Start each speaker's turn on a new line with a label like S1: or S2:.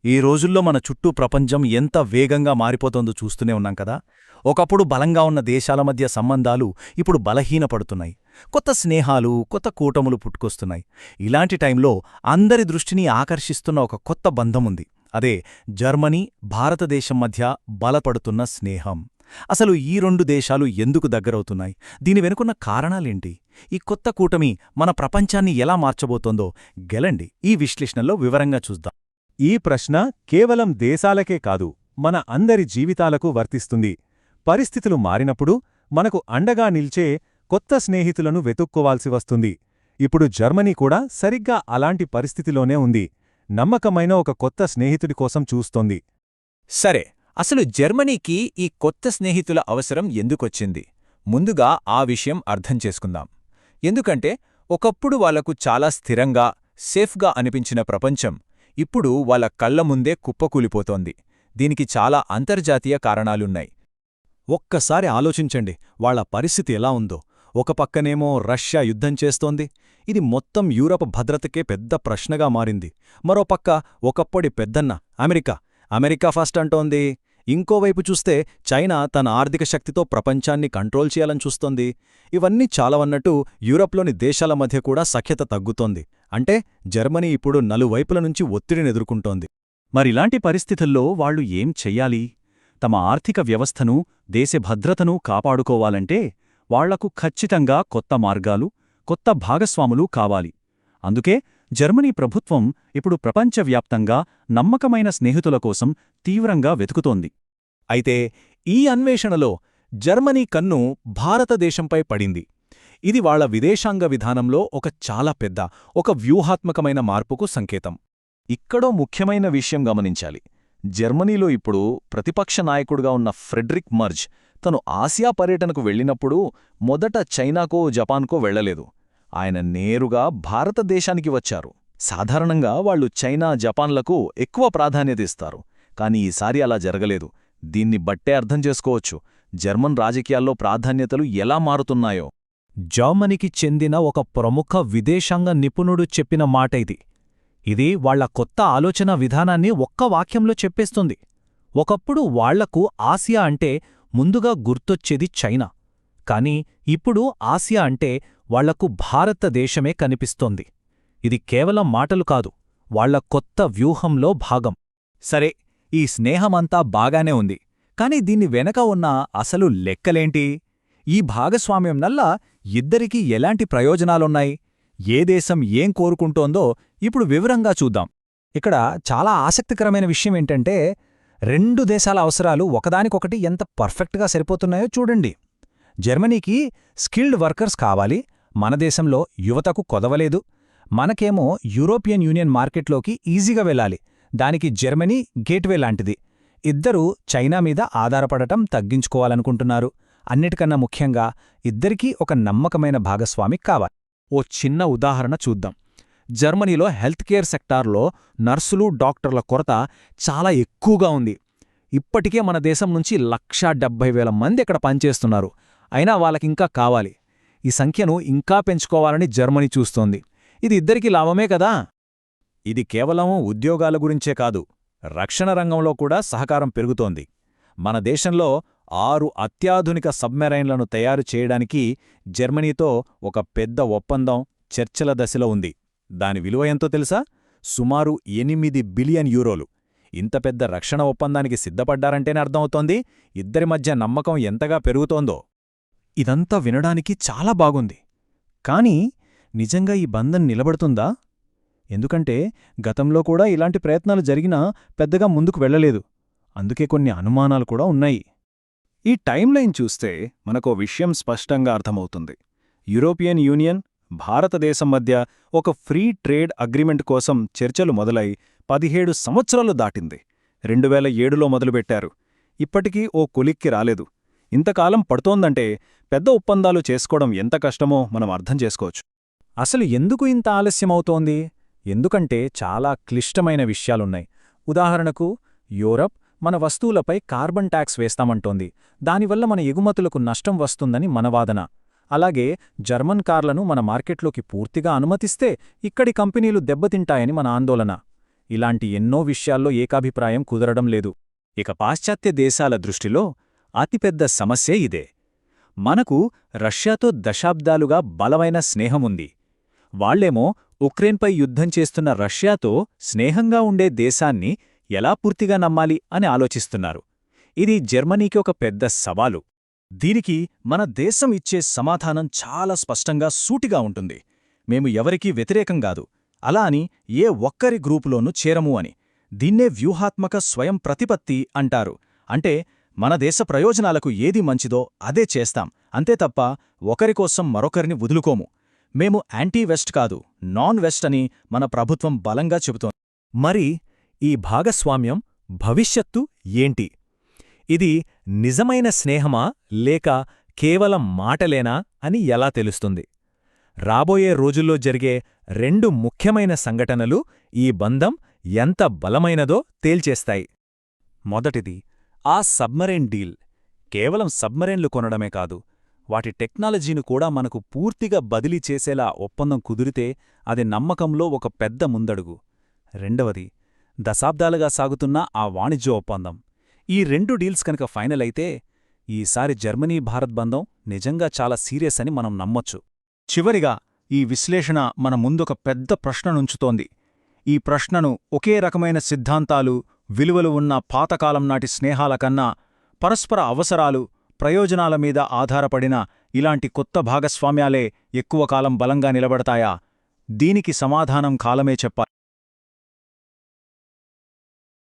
S1: ఈ రోజుల్లో మన చుట్టూ ప్రపంచం ఎంత వేగంగా మారిపోతోందో చూస్తూనే ఉన్నాం కదా. ఒకప్పుడు బలంగా ఉన్న దేశాల మధ్య సంబంధాలు ఇప్పుడు బలహీనపడుతున్నాయి. కొత్త స్నేహాలు, కొత్త కూటములు పుట్టుకొస్తున్నాయి. ఇలాంటి టైంలో అందరి దృష్టిని ఆకర్షిస్తున్న ఒక కొత్త బంధముంది. అదే జర్మనీ, భారతదేశం మధ్య బలపడుతున్న స్నేహం. అసలు ఈ రెండు దేశాలు ఎందుకు దగ్గరవుతున్నాయి? దీని వెనుకున్న కారణాలేంటి? ఈ కొత్త కూటమి మన ప్రపంచాన్ని ఎలా మార్చబోతోందో గెలండి ఈ విశ్లేషణలో వివరంగా చూద్దాం.
S2: ఈ ప్రశ్న కేవలం దేశాలకే కాదు, మన అందరి జీవితాలకు వర్తిస్తుంది. పరిస్థితులు మారినప్పుడు మనకు అండగా నిల్చే కొత్త స్నేహితులను వెతుక్కోవాల్సి వస్తుంది. ఇప్పుడు జర్మనీ కూడా సరిగ్గా అలాంటి పరిస్థితిలోనే ఉంది. నమ్మకమైన ఒక కొత్త స్నేహితుడి కోసం చూస్తోంది.
S3: సరే, అసలు జర్మనీకి ఈ కొత్త స్నేహితుల అవసరం ఎందుకొచ్చింది? ముందుగా ఆ విషయం అర్థం చేసుకుందాం. ఎందుకంటే ఒకప్పుడు వాళ్లకు చాలా స్థిరంగా, సేఫ్గా అనిపించిన ప్రపంచం ఇప్పుడు వాళ్ళ కళ్ల ముందే కుప్పకూలిపోతోంది. దీనికి చాలా అంతర్జాతీయ కారణాలున్నాయి.
S1: ఒక్కసారి ఆలోచించండి, వాళ్ల పరిస్థితి ఎలా ఉందో. ఒక పక్కనేమో రష్యా యుద్ధం చేస్తోంది. ఇది మొత్తం యూరప్ భద్రతకే పెద్ద ప్రశ్నగా మారింది. మరోపక్క ఒకప్పటి పెద్దన్న అమెరికా ఫస్ట్ అంటోంది. ఇంకోవైపు చూస్తే చైనా తన ఆర్థిక శక్తితో ప్రపంచాన్ని కంట్రోల్ చేయాలని చూస్తోంది. ఇవన్నీ చాలవన్నట్టు యూరప్లోని దేశాల మధ్య కూడా సఖ్యత తగ్గుతోంది. అంటే జర్మనీ ఇప్పుడు నలువైపుల నుంచి ఒత్తిడినెదుర్కొంటోంది. మరిలాంటి పరిస్థితుల్లో వాళ్లు ఏం చెయ్యాలి? తమ ఆర్థిక వ్యవస్థను, దేశ భద్రతను కాపాడుకోవాలంటే వాళ్లకు ఖచ్చితంగా కొత్త మార్గాలు, కొత్త భాగస్వాములు కావాలి. అందుకే జర్మనీ ప్రభుత్వం ఇప్పుడు ప్రపంచవ్యాప్తంగా నమ్మకమైన స్నేహితుల కోసం తీవ్రంగా వెతుకుతోంది. అయితే ఈ అన్వేషణలో జర్మనీ కన్ను భారతదేశంపై పడింది. ఇది వాళ్ల విదేశాంగ విధానంలో ఒక వ్యూహాత్మకమైన మార్పుకు సంకేతం. ఇక్కడో ముఖ్యమైన విషయం గమనించాలి. జర్మనీలో ఇప్పుడు ప్రతిపక్ష నాయకుడుగా ఉన్న ఫ్రెడరిక్ మర్జ్ తను ఆసియా పర్యటనకు వెళ్ళినప్పుడు మొదట చైనాకో, జపాన్కో వెళ్లలేదు. ఆయన నేరుగా భారతదేశానికి వచ్చారు. సాధారణంగా వాళ్లు చైనా, జపాన్లకు ఎక్కువ ప్రాధాన్యత ఇస్తారు. కాని ఈసారి అలా జరగలేదు. దీన్ని బట్టే అర్థం చేసుకోవచ్చు జర్మన్ రాజకీయాల్లో ప్రాధాన్యతలు ఎలా మారుతున్నాయో.
S3: జర్మనీకి చెందిన ఒక ప్రముఖ విదేశాంగ నిపుణుడు చెప్పిన మాట ఇది. ఇది వాళ్ల కొత్త ఆలోచన విధానాన్ని ఒక్క వాక్యంలో చెప్పేస్తుంది. ఒకప్పుడు వాళ్లకు ఆసియా అంటే ముందుగా గుర్తొచ్చేది చైనా. కాని ఇప్పుడు ఆసియా అంటే వాళ్లకు భారతదేశమే కనిపిస్తోంది. ఇది కేవలం మాటలు కాదు, వాళ్ల కొత్త వ్యూహంలో భాగం.
S1: సరే, ఈ స్నేహమంతా బాగానే ఉంది. కాని దీన్ని వెనక ఉన్న అసలు లెక్కలేంటి? ఈ భాగస్వామ్యం నల్ల ఇద్దరికీ ఎలాంటి ప్రయోజనాలున్నాయి? ఏ దేశం ఏం కోరుకుంటోందో ఇప్పుడు వివరంగా చూద్దాం.
S3: ఇక్కడ చాలా ఆసక్తికరమైన విషయమేంటంటే, రెండు దేశాల అవసరాలు ఒకదానికొకటి ఎంత పర్ఫెక్ట్గా సరిపోతున్నాయో చూడండి. జర్మనీకి స్కిల్డ్ వర్కర్స్ కావాలి, మన దేశంలో యువతకు కొదవలేదు. మనకేమో యూరోపియన్ యూనియన్ మార్కెట్లోకి ఈజీగా వెళ్ళాలి, దానికి జర్మనీ గేట్వే లాంటిది. ఇద్దరూ చైనా మీద ఆధారపడటం తగ్గించుకోవాలనుకుంటున్నారు. అన్నిటికన్నా ముఖ్యంగా ఇద్దరికీ ఒక నమ్మకమైన భాగస్వామి కావాలి.
S1: ఓ చిన్న ఉదాహరణ చూద్దాం. జర్మనీలో హెల్త్ కేర్ సెక్టార్లో నర్సులు, డాక్టర్ల కొరత చాలా ఎక్కువగా ఉంది. ఇప్పటికే మన దేశం నుంచి 1,70,000 మంది ఇక్కడ పనిచేస్తున్నారు. అయినా వాళ్ళకింకా కావాలి. ఈ సంఖ్యను ఇంకా పెంచుకోవాలని జర్మనీ చూస్తోంది. ఇది ఇద్దరికీ లాభమే కదా. ఇది కేవలం ఉద్యోగాల గురించే కాదు, రక్షణ రంగంలో కూడా సహకారం పెరుగుతోంది. మన దేశంలో 6 అత్యాధునిక సబ్మెరైన్లను తయారు చేయడానికి జర్మనీతో ఒక పెద్ద ఒప్పందం చర్చల దశలో ఉంది. దాని విలువ ఎంతో తెలుసా? సుమారు 8 బిలియన్ యూరోలు. ఇంత పెద్ద రక్షణ ఒప్పందానికి సిద్ధపడ్డారంటేనే అర్థమవుతోంది ఇద్దరి మధ్య నమ్మకం ఎంతగా పెరుగుతోందో.
S3: ఇదంతా వినడానికి చాలా బాగుంది. కాని నిజంగా ఈ బంధం నిలబడుతుందా? ఎందుకంటే గతంలో కూడా ఇలాంటి ప్రయత్నాలు జరిగినా పెద్దగా ముందుకు వెళ్లలేదు. అందుకే కొన్ని అనుమానాలు కూడా ఉన్నాయి.
S1: ఈ టైంలైన్ చూస్తే మనకో విషయం స్పష్టంగా అర్థమవుతుంది. యూరోపియన్ యూనియన్, భారతదేశం మధ్య ఒక ఫ్రీ ట్రేడ్ అగ్రిమెంట్ కోసం చర్చలు మొదలై 17 సంవత్సరాలు దాటింది. 2007లో మొదలుపెట్టారు. ఇప్పటికీ ఓ కొలిక్కి రాలేదు. ఇంతకాలం పడుతోందంటే పెద్ద ఒప్పందాలు చేసుకోవడం ఎంత కష్టమో మనం అర్థం చేసుకోవచ్చు.
S3: అసలు ఎందుకు ఇంత ఆలస్యమవుతోంది? ఎందుకంటే చాలా క్లిష్టమైన విషయాలున్నాయి. ఉదాహరణకు, యూరప్ మన వస్తువులపై కార్బన్ ట్యాక్స్ వేస్తామంటోంది. దానివల్ల మన ఎగుమతులకు నష్టం వస్తుందని మన వాదన. అలాగే జర్మన్ కార్లను మన మార్కెట్లోకి పూర్తిగా అనుమతిస్తే ఇక్కడి కంపెనీలు దెబ్బతింటాయని మన ఆందోళన.
S1: ఇలాంటి ఎన్నో విషయాల్లో ఏకాభిప్రాయం కుదరడం లేదు. ఇక పాశ్చాత్య దేశాల దృష్టిలో అతిపెద్ద సమస్యే ఇదే. మనకు రష్యాతో దశాబ్దాలుగా బలమైన స్నేహముంది. వాళ్లేమో ఉక్రెయిన్పై యుద్ధం చేస్తున్న రష్యాతో స్నేహంగా ఉండే దేశాన్ని ఎలా పూర్తిగా నమ్మాలి అని ఆలోచిస్తున్నారు. ఇది జర్మనీకి ఒక పెద్ద సవాలు. దీనికి మన దేశం ఇచ్చే సమాధానం చాలా స్పష్టంగా సూటిగా ఉంటుంది. మేము ఎవరికీ వ్యతిరేకం కాదు, అలా అని ఏ ఒక్కరి గ్రూపులోనూ చేరము అని. దీన్నే వ్యూహాత్మక స్వయం ప్రతిపత్తి అంటారు. అంటే మన దేశ ప్రయోజనాలకు ఏది మంచిదో అదే చేస్తాం, అంతే తప్ప ఒకరికోసం మరొకరిని వదులుకోము. మేము యాంటీ వెస్ట్ కాదు, నాన్ వెస్ట్ అని మన ప్రభుత్వం బలంగా చెబుతోంది.
S2: మరి ఈ భాగస్వామ్యం భవిష్యత్తు ఏంటి? ఇది నిజమైన స్నేహమా లేక కేవలం మాటలేనా అని ఎలా తెలుస్తుంది? రాబోయే రోజుల్లో జరిగే 2 ముఖ్యమైన సంఘటనలు ఈ బంధం ఎంత బలమైనదో తేల్చేస్తాయి. మొదటిది, ఆ సబ్మరైన్ డీల్. కేవలం సబ్మరైన్లు కొనడమే కాదు, వాటి టెక్నాలజీని కూడా మనకు పూర్తిగా బదిలీ చేసేలా ఒప్పందం కుదిరితే అది నమ్మకంలో ఒక పెద్ద ముందడుగు. రెండవది, దశాబ్దాలుగా సాగుతున్న ఆ వాణిజ్య ఒప్పందం. ఈ 2 డీల్స్ కనుక ఫైనల్ అయితే ఈసారి జర్మనీ భారత్ బంధం నిజంగా చాలా సీరియస్ అని మనం నమ్మొచ్చు.
S1: చివరిగా ఈ విశ్లేషణ మన ముందొక పెద్ద ప్రశ్ననుంచుతోంది. ఈ ప్రశ్నను ఒకే రకమైన సిద్ధాంతాలు, విలువలు ఉన్న పాతకాలం నాటి స్నేహాల కన్నా పరస్పర అవసరాలు, ప్రయోజనాల మీద ఆధారపడిన ఇలాంటి కొత్త భాగస్వామ్యాలే ఎక్కువ కాలం బలంగా నిలబడతాయా? దీనికి సమాధానం కాలమే చెప్పాలి.